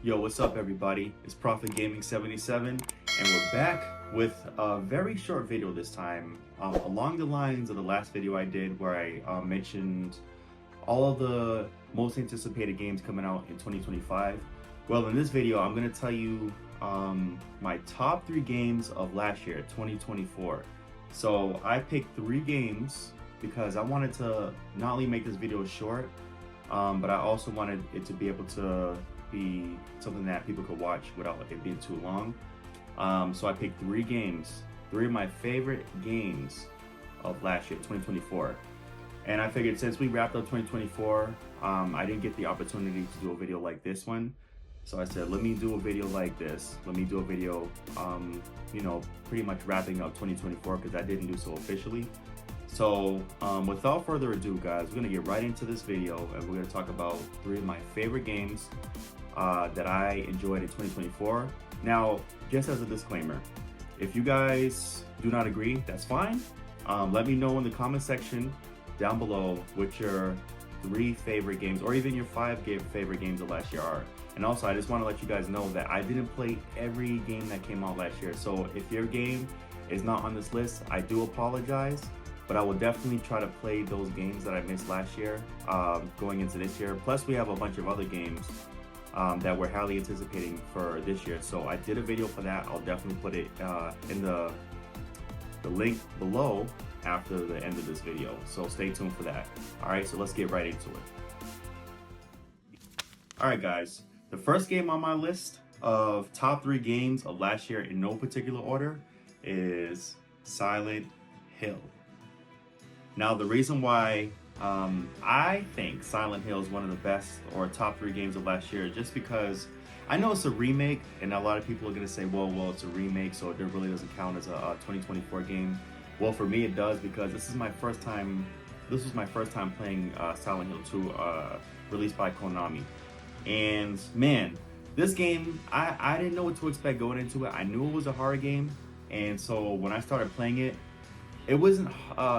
Yo, what's up everybody? It's Prophet Gaming 77 and we're back with a very short video this time, along the lines of the last video I did where I mentioned all of the most anticipated games coming out in 2025. Well, in this video I'm going to tell you my top 3 games of last year, 2024. So I picked 3 games because I wanted to not only make this video short, but I also wanted it to be able to be something that people could watch without it being too long. So I picked 3 games, 3 of my favorite games of last year, 2024. And I figured since we wrapped up 2024, I didn't get the opportunity to do a video like this one. So I said, let me do a video like this. Let me do a video, pretty much wrapping up 2024 because I didn't do so officially. So without further ado, guys, we're gonna get right into this video and we're gonna talk about 3 of my favorite games that I enjoyed in 2024. Now, just as a disclaimer, if you guys do not agree, that's fine. Let me know in the comment section down below what your 3 favorite games or even your 5 favorite games of last year are. And also, I just want to let you guys know that I didn't play every game that came out last year. So if your game is not on this list, I do apologize. But I will definitely try to play those games that I missed last year going into this year. Plus, we have a bunch of other games that we're highly anticipating for this year. So I did a video for that. I'll definitely put it in the link below after the end of this video. So stay tuned for that. All right, so let's get right into it. All right, guys. The first game on my list of top 3 games of last year in no particular order is Silent Hill. Now, the reason why I think Silent Hill is one of the best or top 3 games of last year is just because I know it's a remake, and a lot of people are going to say, well, it's a remake, so it really doesn't count as a 2024 game. Well, for me, it does because this was my first time playing Silent Hill 2, released by Konami. And man, this game, I didn't know what to expect going into it. I knew it was a horror game, and so when I started playing it, it wasn't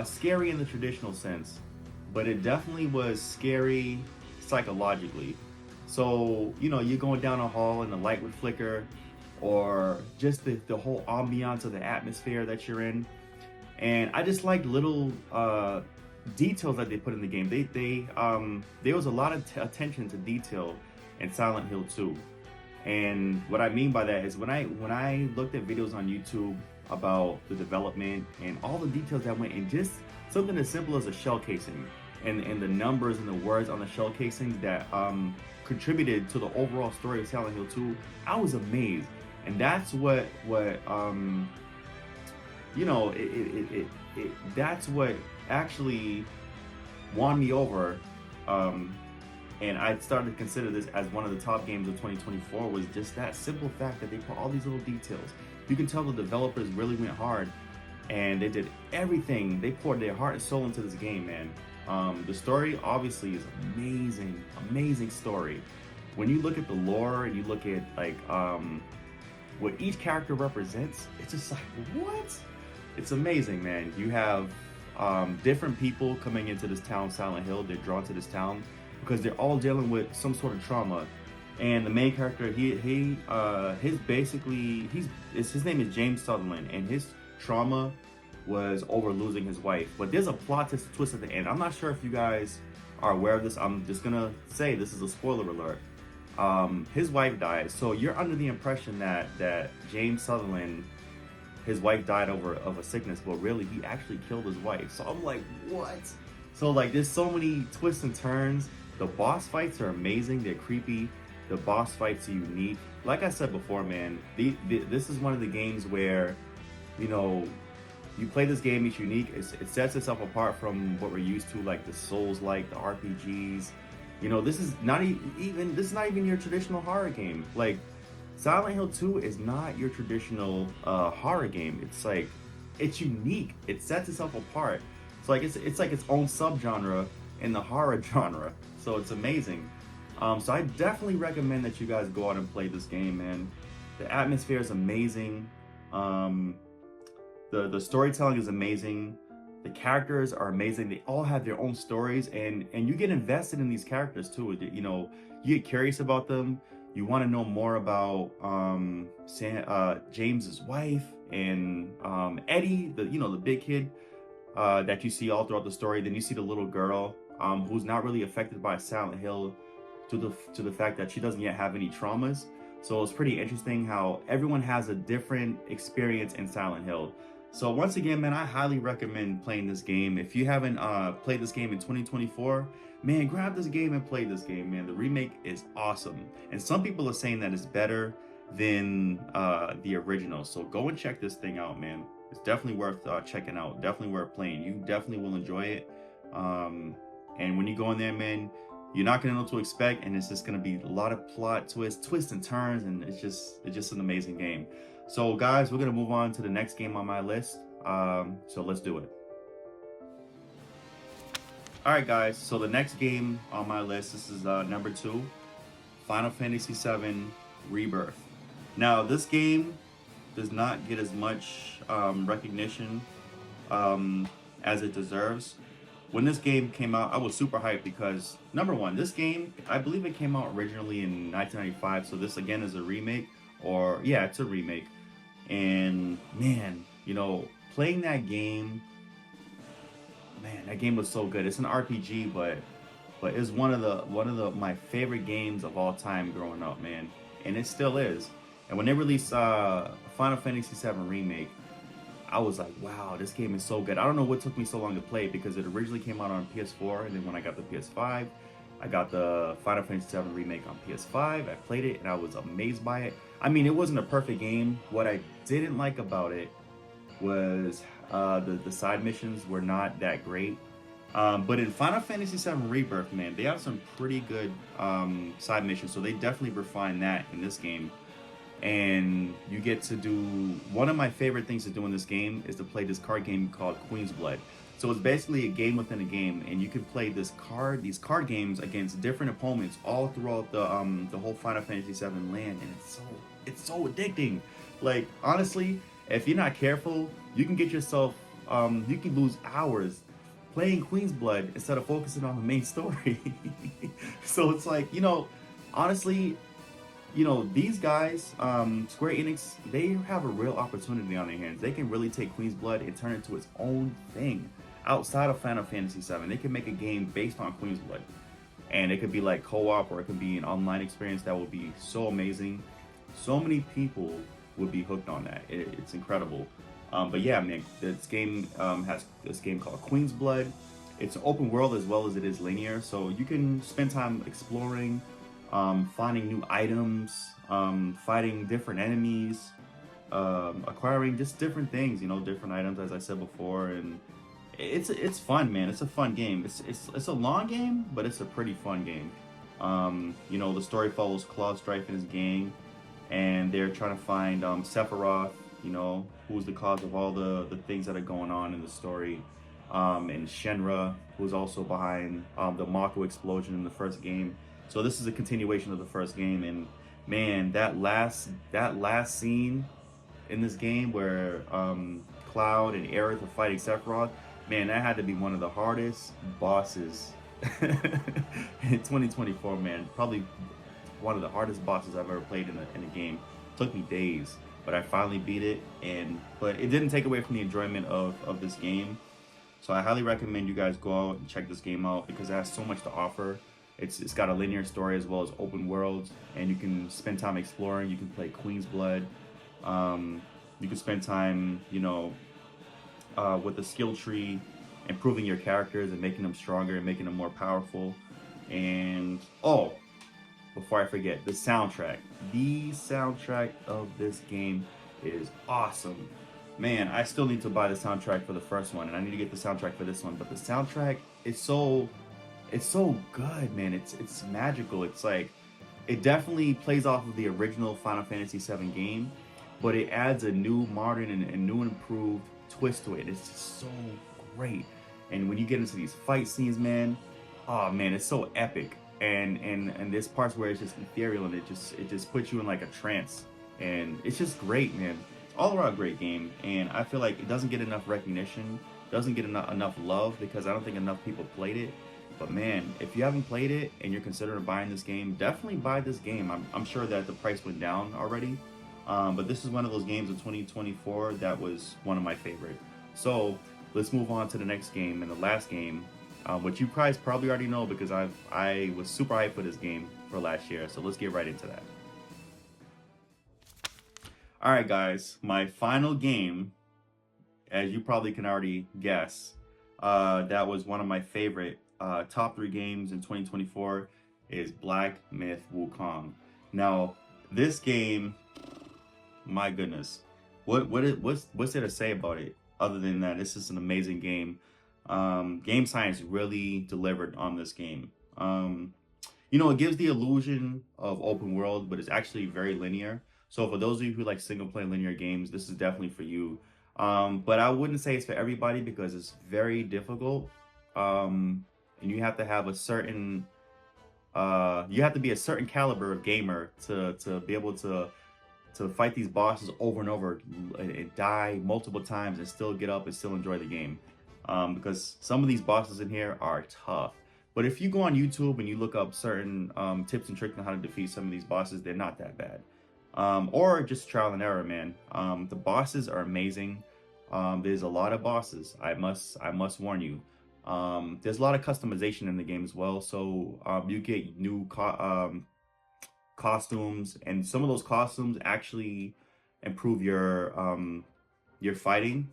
scary in the traditional sense, but it definitely was scary psychologically. So, you're going down a hall and the light would flicker, or just the whole ambiance of the atmosphere that you're in. And I just like little details that they put in the game. There was a lot of attention to detail in Silent Hill 2. And what I mean by that is when I looked at videos on YouTube about the development and all the details that went in, just something as simple as a shell casing and the numbers and the words on the shell casings that contributed to the overall story of Silent Hill 2, I was amazed. And that's that's what actually won me over, and I started to consider this as one of the top games of 2024 was just that simple fact that they put all these little details. You can tell the developers really went hard and they did everything. They poured their heart and soul into this game, man. The story obviously is amazing story. When you look at the lore and you look at like what each character represents, it's just like, what? It's amazing, man. You have different people coming into this town, Silent Hill. They're drawn to this town because they're all dealing with some sort of trauma. And the main character, his name is James Sutherland, and his trauma was over losing his wife. But there's a plot twist at the end. I'm not sure if you guys are aware of this. I'm just gonna say this is a spoiler alert. His wife died, so you're under the impression that James Sutherland, his wife died of a sickness, but really he actually killed his wife. So I'm like, what? So like, there's so many twists and turns. The boss fights are amazing. They're creepy. The boss fights are unique. Like I said before, man, this is one of the games where, you play this game, it's unique. It sets itself apart from what we're used to, like the Souls-like, the RPGs. This is not even your traditional horror game. Like, Silent Hill 2 is not your traditional horror game. It's unique. It sets itself apart. It's like its own subgenre in the horror genre. So it's amazing. So I definitely recommend that you guys go out and play this game, man. The atmosphere is amazing. The storytelling is amazing. The characters are amazing. They all have their own stories, and you get invested in these characters too. You get curious about them. you want to know more about James's wife and Eddie, the big kid that you see all throughout the story. Then you see the little girl who's not really affected by Silent Hill to the fact that she doesn't yet have any traumas. So it's pretty interesting how everyone has a different experience in Silent Hill. So once again, man, I highly recommend playing this game. If you haven't played this game in 2024, man, grab this game and play this game, man. The remake is awesome. And some people are saying that it's better than the original. So go and check this thing out, man. It's definitely worth checking out. Definitely worth playing. You definitely will enjoy it. And when you go in there, man, you're not gonna know what to expect, and it's just gonna be a lot of plot twists and turns, and it's just an amazing game. So guys, we're gonna move on to the next game on my list. So let's do it. All right, guys. So the next game on my list, this is number 2, Final Fantasy VII Rebirth. Now, this game does not get as much recognition as it deserves. When this game came out, I was super hyped because, number one, this game, I believe it came out originally in 1995, so this again is a remake, or yeah, it's a remake. And man, playing that game, man, that game was so good. It's an RPG, but it's one of my favorite games of all time growing up, man, and it still is. And when they released Final Fantasy VII Remake, I was like, wow, this game is so good. I don't know what took me so long to play, because it originally came out on PS4, and then when I got the PS5, I got the Final Fantasy VII Remake on PS5. I played it, and I was amazed by it. I mean, it wasn't a perfect game. What I didn't like about it was the side missions were not that great. But in Final Fantasy VII Rebirth, man, they have some pretty good side missions, so they definitely refined that in this game. And you get to do, one of my favorite things to do in this game is to play this card game called Queen's Blood. So it's basically a game within a game, and you can play these card games against different opponents all throughout the whole Final Fantasy VII land, and it's so addicting. Like, honestly, if you're not careful, you can get yourself you can lose hours playing Queen's Blood instead of focusing on the main story. So it's like, honestly, these guys, Square Enix, they have a real opportunity on their hands. They can really take Queen's Blood and turn it into its own thing outside of Final Fantasy VII. They can make a game based on Queen's Blood, and it could be like co-op, or it could be an online experience that would be so amazing. So many people would be hooked on that. It's incredible. But yeah, man, this game has this game called Queen's Blood. It's an open world as well as it is linear, so you can spend time exploring, finding new items, fighting different enemies, acquiring just different things, different items, as I said before. And it's fun, man. It's a fun game. It's a long game, but it's a pretty fun game. The story follows Claude Strife and his gang, and they're trying to find Sephiroth, who's the cause of all the things that are going on in the story, and Shenra, who's also behind the Mako explosion in the first game. So this is a continuation of the first game, and man, that last scene in this game where Cloud and Aerith are fighting Sephiroth, man, that had to be one of the hardest bosses in 2024, man. Probably one of the hardest bosses I've ever played in a game. It took me days, but I finally beat it, but it didn't take away from the enjoyment of this game. So I highly recommend you guys go out and check this game out, because it has so much to offer. It's got a linear story as well as open worlds, and you can spend time exploring. You can play Queen's Blood. You can spend time, with the skill tree, improving your characters and making them stronger and making them more powerful. And before I forget, the soundtrack. The soundtrack of this game is awesome. Man, I still need to buy the soundtrack for the first one, and I need to get the soundtrack for this one. But the soundtrack is so good, man. It's magical. It's like, it definitely plays off of the original Final Fantasy VII game, but it adds a new, modern, and new improved twist to it. It's just so great. And when you get into these fight scenes, man, oh man, it's so epic. And there's parts where it's just ethereal, and it just puts you in like a trance, and it's just great, man. All around great game, and I feel like it doesn't get enough recognition, doesn't get enough love, because I don't think enough people played it. But man, if you haven't played it and you're considering buying this game, definitely buy this game. I'm sure that the price went down already, but this is one of those games of 2024 that was one of my favorite. So let's move on to the next game and the last game, which you guys probably already know because I was super hyped for this game for last year. So let's get right into that. All right, guys, my final game, as you probably can already guess, that was one of my favorite top 3 games in 2024 is Black Myth: Wukong. Now, this game, my goodness, what's there to say about it other than that this is an amazing game. Game science really delivered on this game. You know, it gives the illusion of open world, but it's actually very linear. So for those of you who like single player linear games, this is definitely for you. But I wouldn't say it's for everybody because it's very difficult. And you have to have a certain you have to be a certain caliber of gamer to be able to fight these bosses over and over and die multiple times and still get up and still enjoy the game. Because some of these bosses in here are tough. But if you go on YouTube and you look up certain tips and tricks on how to defeat some of these bosses, they're not that bad. Or just trial and error, man. The bosses are amazing. There's a lot of bosses. I must warn you. There's a lot of customization in the game as well. So you get new costumes, and some of those costumes actually improve your fighting.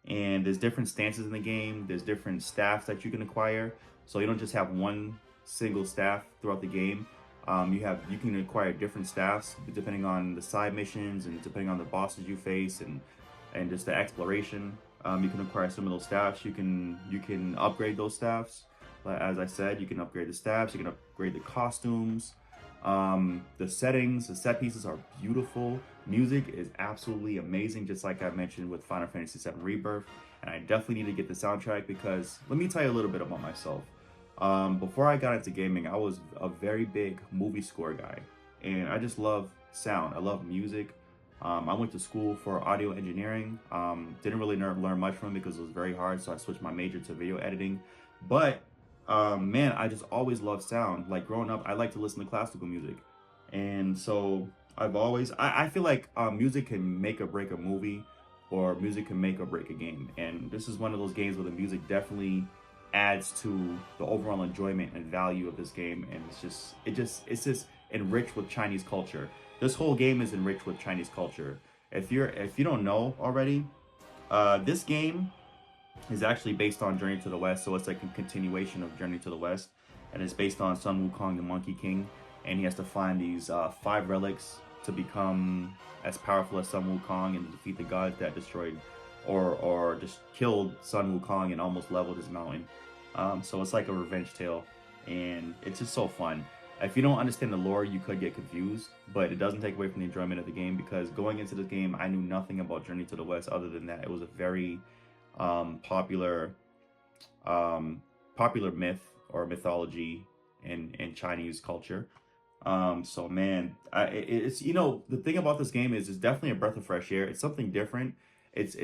And there's different stances in the game. There's different staffs that you can acquire. So you don't just have one single staff throughout the game. You can acquire different staffs depending on the side missions and depending on the bosses you face and just the exploration. You can acquire some of those staffs. You can upgrade those staffs. As I said, you can upgrade the staffs. You can upgrade the costumes. The settings, the set pieces are beautiful. Music is absolutely amazing, just like I mentioned with Final Fantasy VII Rebirth. And I definitely need to get the soundtrack because let me tell you a little bit about myself. Before I got into gaming, I was a very big movie score guy, and I just love sound. I love music. I went to school for audio engineering. Didn't really learn much from it because it was very hard, so I switched my major to video editing. But man, I just always loved sound. Like growing up, I like to listen to classical music, and so I feel like music can make or break a movie, or music can make or break a game. And this is one of those games where the music definitely adds to the overall enjoyment and value of this game, and it's just enriched with Chinese culture. This whole game is enriched with Chinese culture. If you don't know already, this game is actually based on Journey to the West, so it's like a continuation of Journey to the West, and it's based on Sun Wukong, the Monkey King, and he has to find these 5 relics to become as powerful as Sun Wukong and defeat the gods that destroyed or just killed Sun Wukong and almost leveled his mountain. So it's like a revenge tale, and it's just so fun. If you don't understand the lore, you could get confused, but it doesn't take away from the enjoyment of the game because going into the game, I knew nothing about Journey to the West other than that it was a very popular myth or mythology in Chinese culture. So man, it's you know the thing about this game is it's definitely a breath of fresh air. It's something different. It's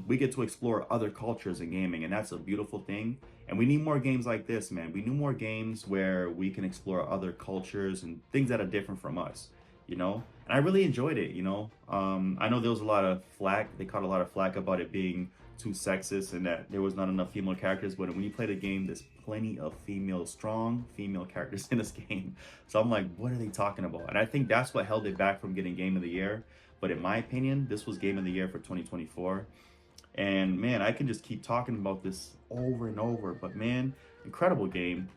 we get to explore other cultures in gaming, and that's a beautiful thing. And we need more games like this, man. We need more games where we can explore other cultures and things that are different from us, you know? And I really enjoyed it, you know? I know there was a lot of flack. They caught a lot of flack about it being too sexist and that there was not enough female characters. But when you play the game, there's plenty of strong female characters in this game. So I'm like, what are they talking about? And I think that's what held it back from getting Game of the Year. But in my opinion, this was Game of the Year for 2024. And man, I can just keep talking about this over and over. But man, incredible game.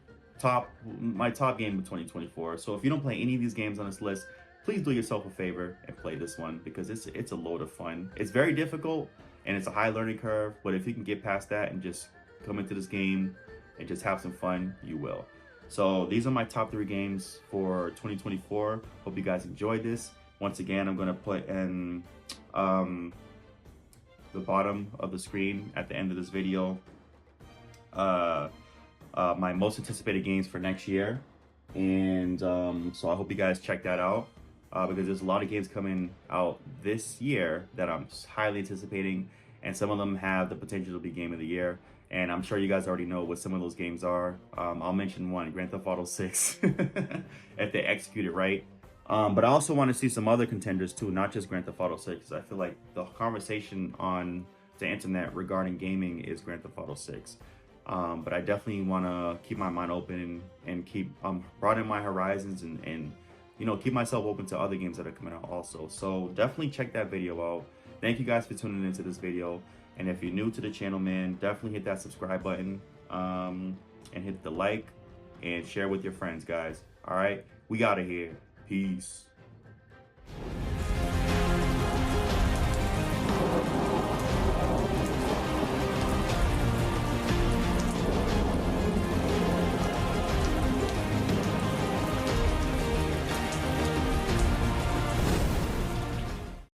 My top game of 2024. So if you don't play any of these games on this list, please do yourself a favor and play this one because it's a load of fun. It's very difficult and it's a high learning curve. But if you can get past that and just come into this game and just have some fun, you will. So these are my top 3 games for 2024. Hope you guys enjoyed this. Once again, I'm going to put in the bottom of the screen at the end of this video my most anticipated games for next year, and so I hope you guys check that out because there's a lot of games coming out this year that I'm highly anticipating, and some of them have the potential to be Game of the Year. and I'm sure you guys already know what some of those games are. I'll mention one, Grand Theft Auto 6, if they execute it right. But I also want to see some other contenders too, not just Grand Theft Auto 6. I feel like the conversation on the internet regarding gaming is Grand Theft Auto 6. But I definitely want to keep my mind open and keep broaden my horizons and you know, keep myself open to other games that are coming out also. So definitely check that video out. Thank you guys for tuning into this video. And if you're new to the channel, man, definitely hit that subscribe button and hit the like and share with your friends, guys. All right, we out of here. Peace.